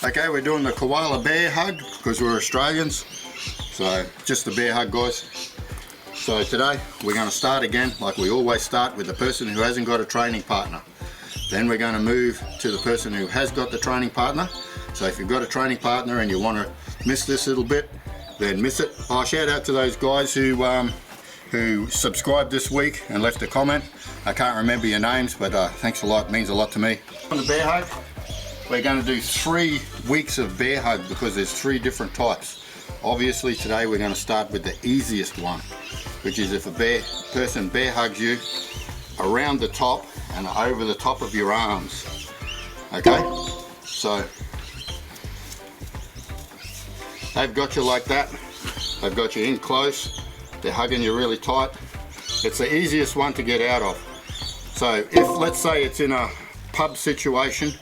Okay, we're doing the koala bear hug because we're Australians. So just the bear hug, guys. So today we're going to start again like we always start, with the person who hasn't got a training partner. Then we're going to move to the person who has got the training partner. So if you've got a training partner and you want to miss this little bit, then miss it. Oh, shout out to those guys who subscribed this week and left a comment. I can't remember your names, but thanks a lot, it means a lot to me. On the bear hug, we're going to do 3 weeks of bear hug because there's 3 different types. Obviously today we're going to start with the easiest one, which is if a person bear hugs you around the top and over the top of your arms. Okay, so they've got you like that, they've got you in close, they're hugging you really tight. It's the easiest one to get out of. So if, let's say it's in a pub situation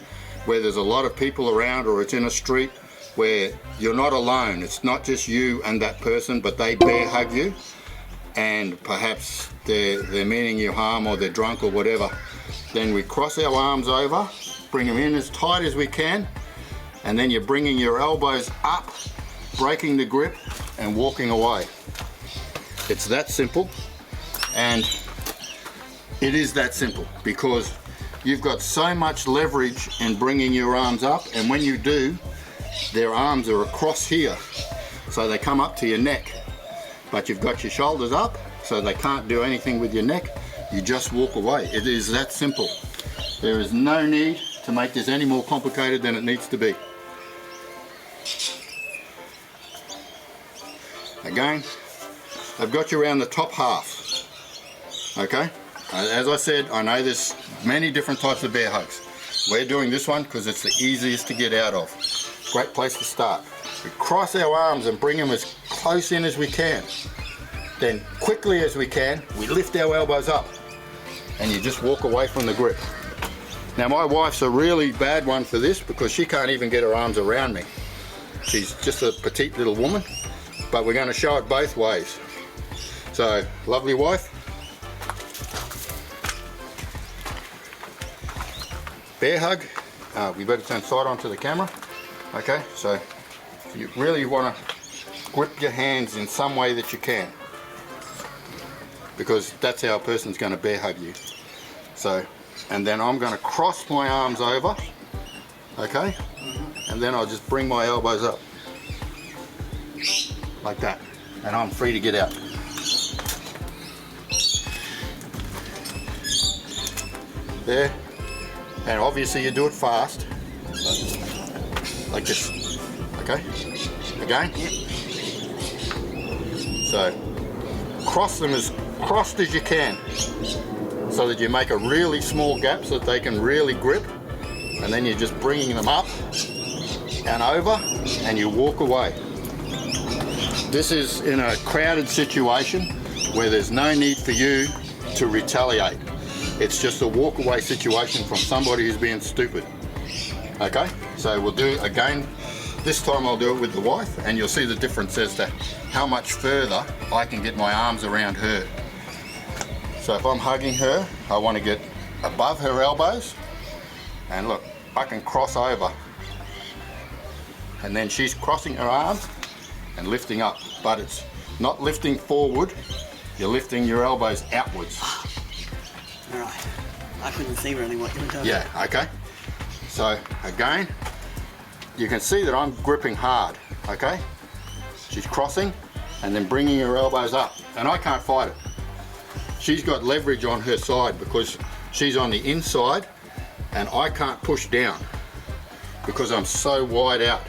where there's a lot of people around, or it's in a street where you're not alone, it's not just you and that person, but they bear hug you, and perhaps they're meaning you harm, or they're drunk or whatever, then we cross our arms over, bring them in as tight as we can, and then you're bringing your elbows up, breaking the grip and walking away. It's that simple, and it is that simple because you've got so much leverage in bringing your arms up, and when you do, their arms are across here, so they come up to your neck, but you've got your shoulders up, so they can't do anything with your neck. You just walk away. It is that simple. There is no need to make this any more complicated than it needs to be. Again, I've got you around the top half. Okay, as I said, I know there's many different types of bear hugs. We're doing this one because it's the easiest to get out of. Great place to start. We cross our arms and bring them as close in as we can. Then quickly as we can, we lift our elbows up and you just walk away from the grip. Now my wife's a really bad one for this because she can't even get her arms around me. She's just a petite little woman, but we're going to show it both ways. So, lovely wife. Bear hug. We better turn side onto the camera. Okay, so you really want to grip your hands in some way that you can, because that's how a person's going to bear hug you. So, and then I'm going to cross my arms over, okay, and then I'll just bring my elbows up like that, and I'm free to get out. There, and obviously you do it fast, like this, okay, again. So cross them as crossed as you can, so that you make a really small gap so that they can really grip, and then you're just bringing them up and over and you walk away. This is in a crowded situation where there's no need for you to retaliate. It's just a walk away situation from somebody who's being stupid. Okay, so we'll do it again. This time I'll do it with the wife, and you'll see the difference as to how much further I can get my arms around her. So if I'm hugging her, I want to get above her elbows, and look, I can cross over, and then she's crossing her arms and lifting up, but it's not lifting forward, you're lifting your elbows outwards. Alright, I couldn't see really what you were doing. Yeah, okay. So again, you can see that I'm gripping hard, okay? She's crossing and then bringing her elbows up, and I can't fight it. She's got leverage on her side because she's on the inside, and I can't push down because I'm so wide out.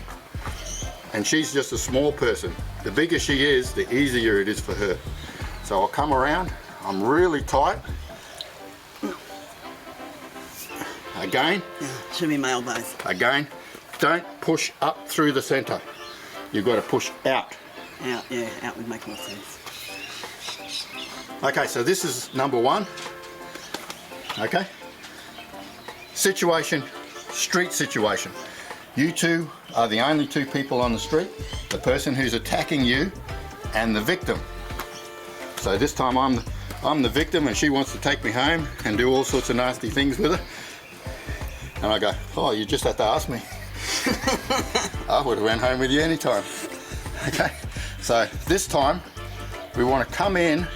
And she's just a small person. The bigger she is, the easier it is for her. So I'll come around, I'm really tight. Again. Yeah, should be my elbows. Again, don't push up through the center. You've got to push out. Out, yeah, out would make more sense. Okay, so this is number 1. Okay. Situation, street situation. You two are the only 2 people on the street, the person who's attacking you and the victim. So this time I'm the victim and she wants to take me home and do all sorts of nasty things with her. And I go, oh, you just have to ask me. I would have went home with you anytime. Okay, so this time we want to come in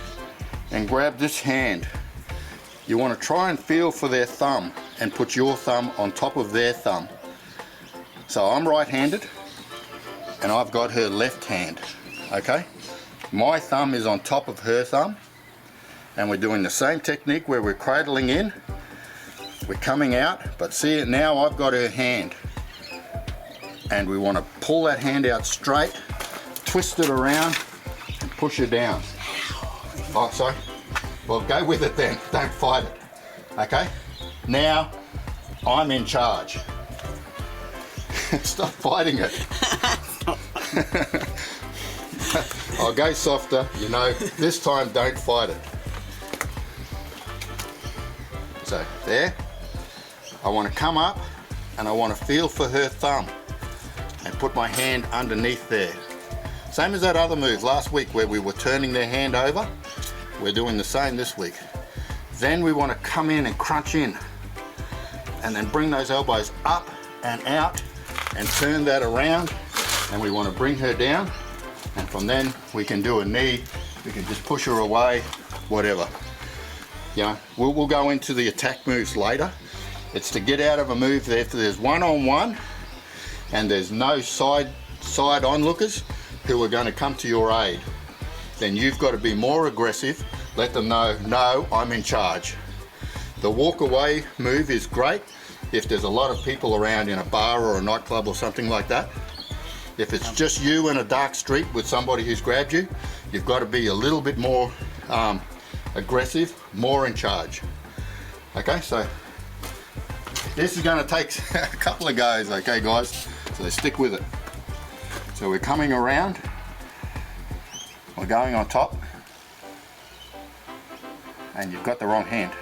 and grab this hand. You want to try and feel for their thumb and put your thumb on top of their thumb. So I'm right-handed and I've got her left hand, okay? My thumb is on top of her thumb and we're doing the same technique where we're cradling in, we're coming out, but see it now, I've got her hand. And we want to pull that hand out straight, twist it around and push her down. Oh, sorry. Well, go with it then, don't fight it. Okay? Now, I'm in charge. Stop fighting it. I'll go softer, you know, this time don't fight it. So, there. I want to come up and I want to feel for her thumb and put my hand underneath there. Same as that other move last week where we were turning their hand over. We're doing the same this week. Then we want to come in and crunch in and then bring those elbows up and out and turn that around, and we want to bring her down, and from then we can do a knee, we can just push her away, whatever. You know, we'll go into the attack moves later. It's to get out of a move that if there's one-on-one and there's no side onlookers who are going to come to your aid, then you've got to be more aggressive, let them know, no, I'm in charge. The walk away move is great if there's a lot of people around in a bar or a nightclub or something like that. If it's just you in a dark street with somebody who's grabbed you, you've got to be a little bit more aggressive, more in charge. Okay, so this is going to take a couple of goes, okay guys, so stick with it. So we're coming around, we're going on top, and you've got the wrong hand.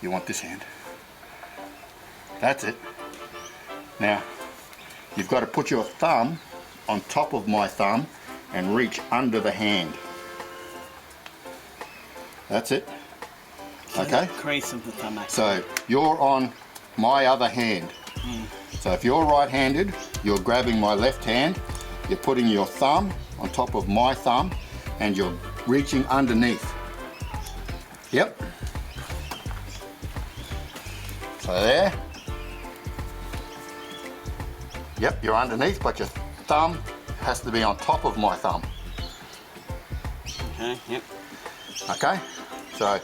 You want this hand. That's it. Now, you've got to put your thumb on top of my thumb and reach under the hand. That's it. So okay? The crease of the thumb actually. So you're on my other hand. So if you're right-handed, you're grabbing my left hand, you're putting your thumb on top of my thumb and you're reaching underneath. Yep. So there. Yep, you're underneath, but your thumb has to be on top of my thumb. Okay, yep. Okay, so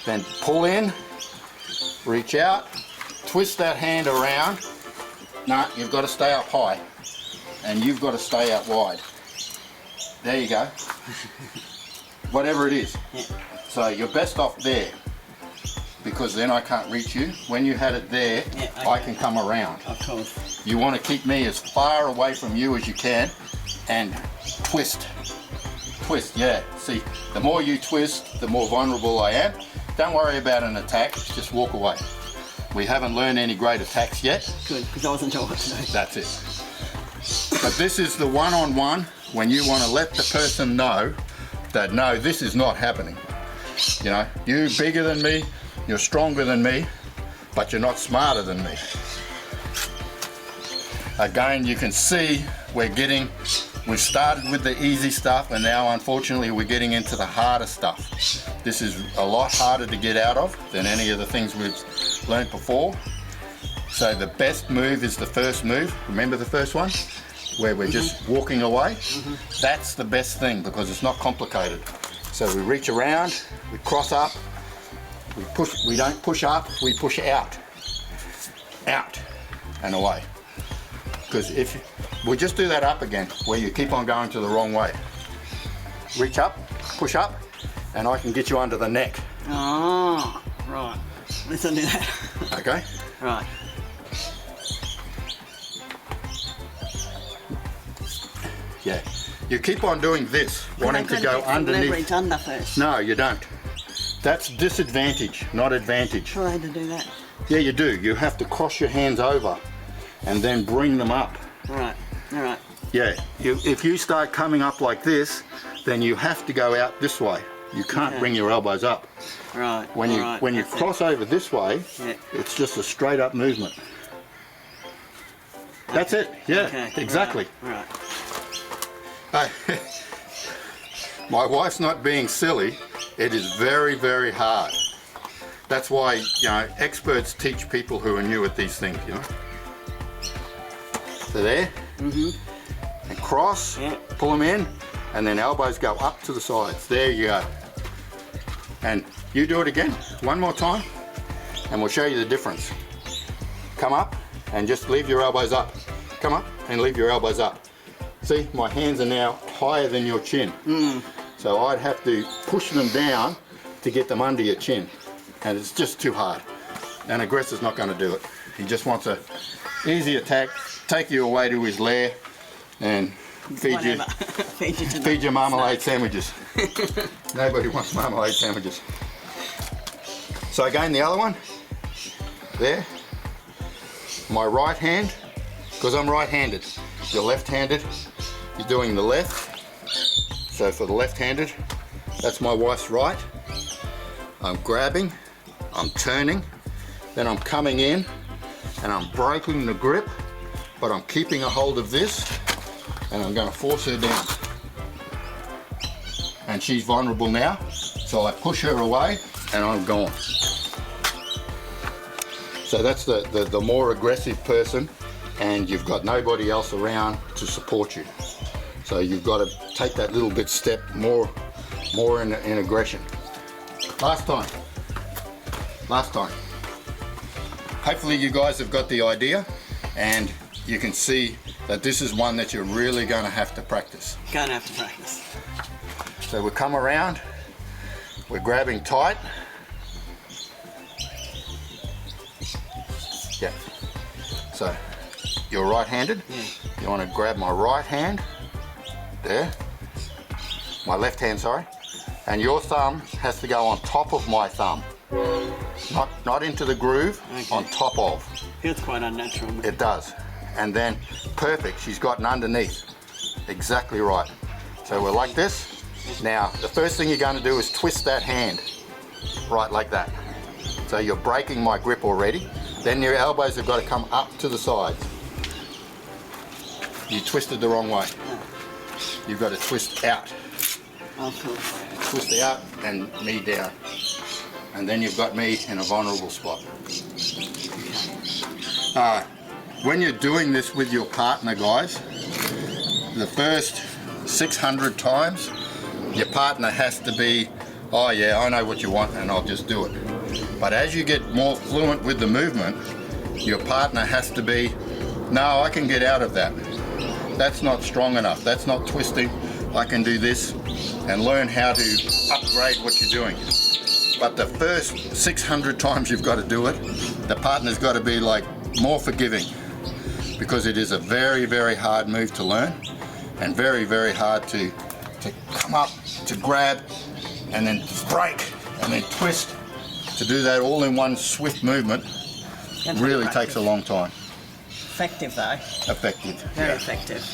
then pull in, reach out, twist that hand around. No, you've got to stay up high and you've got to stay out wide. There you go. Whatever it is. Yeah. So you're best off there because then I can't reach you. When you had it there, yeah, okay. I can come around. Of course. You want to keep me as far away from you as you can and twist. Twist, yeah. See, the more you twist, the more vulnerable I am. Don't worry about an attack, just walk away. We haven't learned any great attacks yet. Good, because I wasn't sure what to do. That's it. But this is the one-on-one when you want to let the person know that no, this is not happening. You know, you're bigger than me, you're stronger than me, but you're not smarter than me. Again, you can see we started with the easy stuff and now unfortunately we're getting into the harder stuff. This is a lot harder to get out of than any of the things we've learned before. So the best move is the first move. Remember the first one? Where we're just walking away? That's the best thing because it's not complicated. So we reach around, we cross up, we don't push up, we push out. Out and away. Because if we just do that up again, where you keep on going to the wrong way. Reach up, push up, and I can get you under the neck. Oh, right. Let's undo that. Okay? Right. Yeah. You keep on doing this, wanting to go underneath. Leverage under first. No, you don't. That's disadvantage, not advantage. I had to do that. Yeah, you do. You have to cross your hands over and then bring them up. Right. All right. Yeah. If you start coming up like this, then you have to go out this way. You can't bring your elbows up. Right. When you cross over this way, it's just a straight up movement. That's it. Yeah, Okay. exactly. All right. My wife's not being silly. It is very, very hard. That's why, you know, experts teach people who are new at these things, you know. So there, and cross, Yeah. pull them in, and then elbows go up to the sides. There you go. And you do it again, one more time, and we'll show you the difference. Come up and just leave your elbows up. Come up and leave your elbows up. See, my hands are now higher than your chin. So I'd have to push them down to get them under your chin. And it's just too hard. An aggressor's not going to do it. He just wants a easy attack, take you away to his lair and feed you, feed your marmalade sandwiches. Nobody wants marmalade sandwiches. So again, the other one, there. My right hand, because I'm right-handed. You're left-handed, you're doing the left. So for the left-handed, that's my wife's right. I'm grabbing, I'm turning, then I'm coming in and I'm breaking the grip, but I'm keeping a hold of this and I'm going to force her down. And she's vulnerable now, so I push her away and I'm gone. So that's the more aggressive person, and you've got nobody else around to support you. So you've got to take that little bit step more in aggression. Last time. Hopefully you guys have got the idea, and you can see that this is one that you're really going to have to practice. Gonna have to practice. So we come around, we're grabbing tight. Yeah. So you're right-handed. Yeah. You want to grab my right hand, there. My left hand, sorry. And your thumb has to go on top of my thumb. Not into the groove, Okay. on top of. Feels quite unnatural. It does. And then, perfect, she's gotten underneath. Exactly right. So we're like this. Now, the first thing you're going to do is twist that hand, right like that. So you're breaking my grip already. Then your elbows have got to come up to the sides. You twisted the wrong way. You've got to twist out. Oh, cool. Twist out and knee down. And then you've got me in a vulnerable spot. When you're doing this with your partner, guys, the first 600 times, your partner has to be, oh yeah, I know what you want and I'll just do it. But as you get more fluent with the movement, your partner has to be, no, I can get out of that. That's not strong enough. That's not twisting. I can do this, and learn how to upgrade what you're doing. But the first 600 times you've got to do it, the partner's got to be like more forgiving, because it is a very, very hard move to learn, and very, very hard to come up, to grab, and then break, and then twist. To do that all in one swift movement really takes a long time. Effective though. Effective. Very yeah. effective.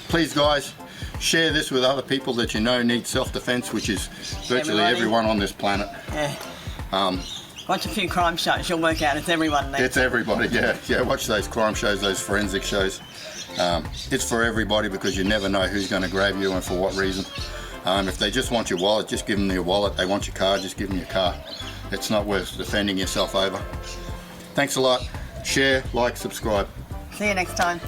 Please, guys, share this with other people that you know need self-defense, which is virtually everyone on this planet. Yeah. Watch a few crime shows, you'll work out it's everyone needs. It's everybody, yeah. Yeah, watch those crime shows, those forensic shows. It's for everybody, because you never know who's going to grab you and for what reason. If they just want your wallet, just give them your wallet. They want your car, just give them your car. It's not worth defending yourself over. Thanks a lot. Share, like, subscribe. See you next time.